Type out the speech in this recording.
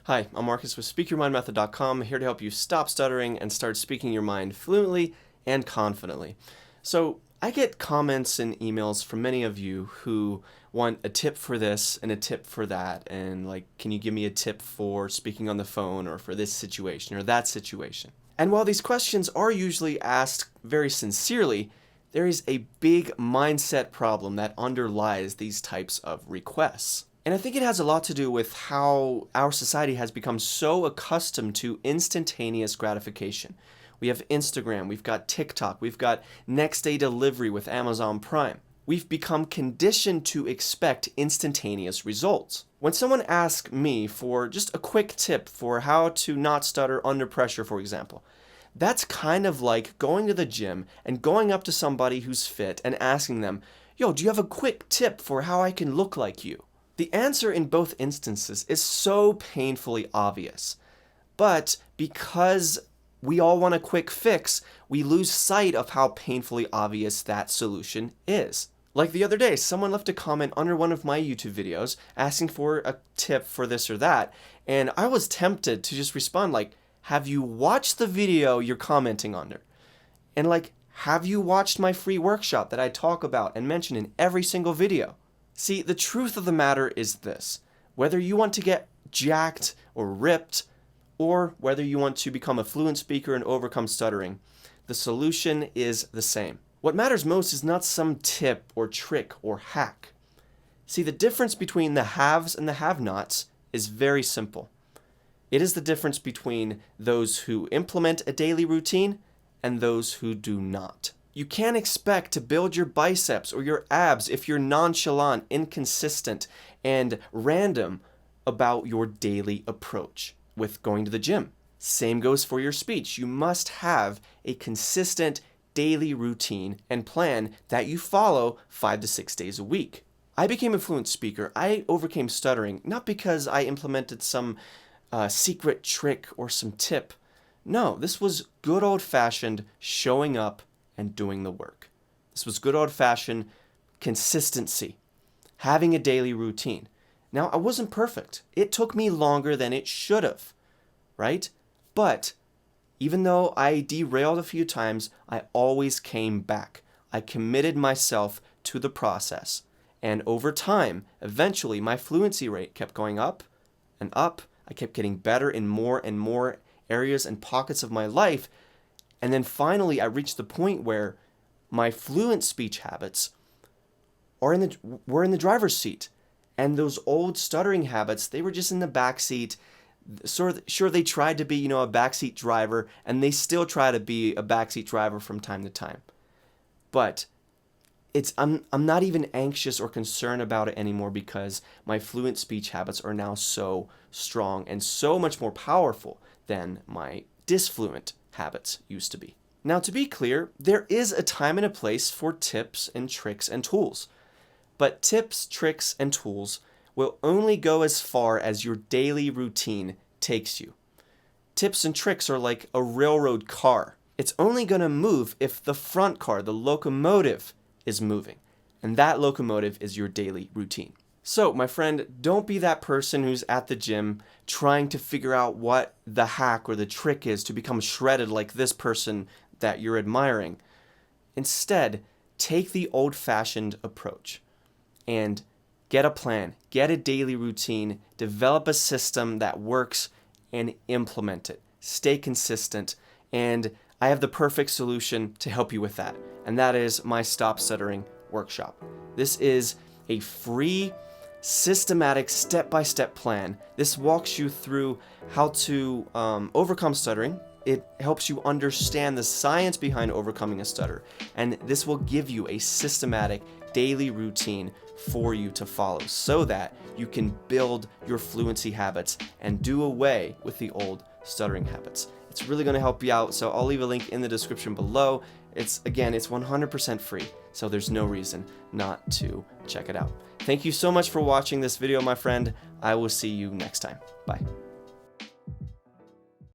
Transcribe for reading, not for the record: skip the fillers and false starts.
Hi, I'm Marcus with SpeakYourMindMethod.com, here to help you stop stuttering and start speaking your mind fluently and confidently. So, I get comments and emails from many of you who want a tip for this and a tip for that, and like, can you give me a tip for speaking on the phone or for this situation or that situation? And while these questions are usually asked very sincerely, there is a big mindset problem that underlies these types of requests. And I think it has a lot to do with how our society has become so accustomed to instantaneous gratification. We have Instagram, we've got TikTok, we've got next day delivery with Amazon Prime. We've become conditioned to expect instantaneous results. When someone asks me for just a quick tip for how to not stutter under pressure, for example, that's kind of like going to the gym and going up to somebody who's fit and asking them, "Yo, do you have a quick tip for how I can look like you?" The answer in both instances is so painfully obvious, but because we all want a quick fix, we lose sight of how painfully obvious that solution is. Like the other day, someone left a comment under one of my YouTube videos asking for a tip for this or that, and I was tempted to just respond like, have you watched the video you're commenting under? And like, have you watched my free workshop that I talk about and mention in every single video? See, the truth of the matter is this: whether you want to get jacked or ripped, or whether you want to become a fluent speaker and overcome stuttering, the solution is the same. What matters most is not some tip or trick or hack. See, the difference between the haves and the have-nots is very simple. It is the difference between those who implement a daily routine and those who do not. You can't expect to build your biceps or your abs if you're nonchalant, inconsistent, and random about your daily approach with going to the gym. Same goes for your speech. You must have a consistent daily routine and plan that you follow 5 to 6 days a week. I became a fluent speaker. I overcame stuttering not because I implemented some secret trick or some tip. No, this was good old-fashioned showing up and doing the work. This was good old-fashioned consistency, having a daily routine. Now, I wasn't perfect. It took me longer than it should have, right? But even though I derailed a few times, I always came back. I committed myself to the process. And over time, eventually, my fluency rate kept going up and up. I kept getting better in more and more areas and pockets of my life. And then finally, I reached the point where my fluent speech habits were in the driver's seat. And those old stuttering habits, they were just in the back seat. Sure, they tried to be, a backseat driver, and they still try to be a backseat driver from time to time. But I'm not even anxious or concerned about it anymore because my fluent speech habits are now so strong and so much more powerful than my disfluent habits used to be. Now, to be clear, there is a time and a place for tips and tricks and tools. But tips, tricks, and tools will only go as far as your daily routine takes you. Tips and tricks are like a railroad car. It's only going to move if the front car, the locomotive, is moving. And that locomotive is your daily routine. So, my friend, don't be that person who's at the gym trying to figure out what the hack or the trick is to become shredded like this person that you're admiring. Instead, take the old-fashioned approach and get a plan, get a daily routine, develop a system that works, and implement it. Stay consistent, and I have the perfect solution to help you with that, and that is my Stop Stuttering workshop. This is a free, systematic, step-by-step plan. This walks you through how to overcome stuttering. It helps you understand the science behind overcoming a stutter, and this will give you a systematic daily routine for you to follow so that you can build your fluency habits and do away with the old stuttering habits. It's really going to help you out, so I'll leave a link in the description below. It's 100% free, so there's no reason not to check it out. Thank you so much for watching this video, my friend. I will see you next time. Bye.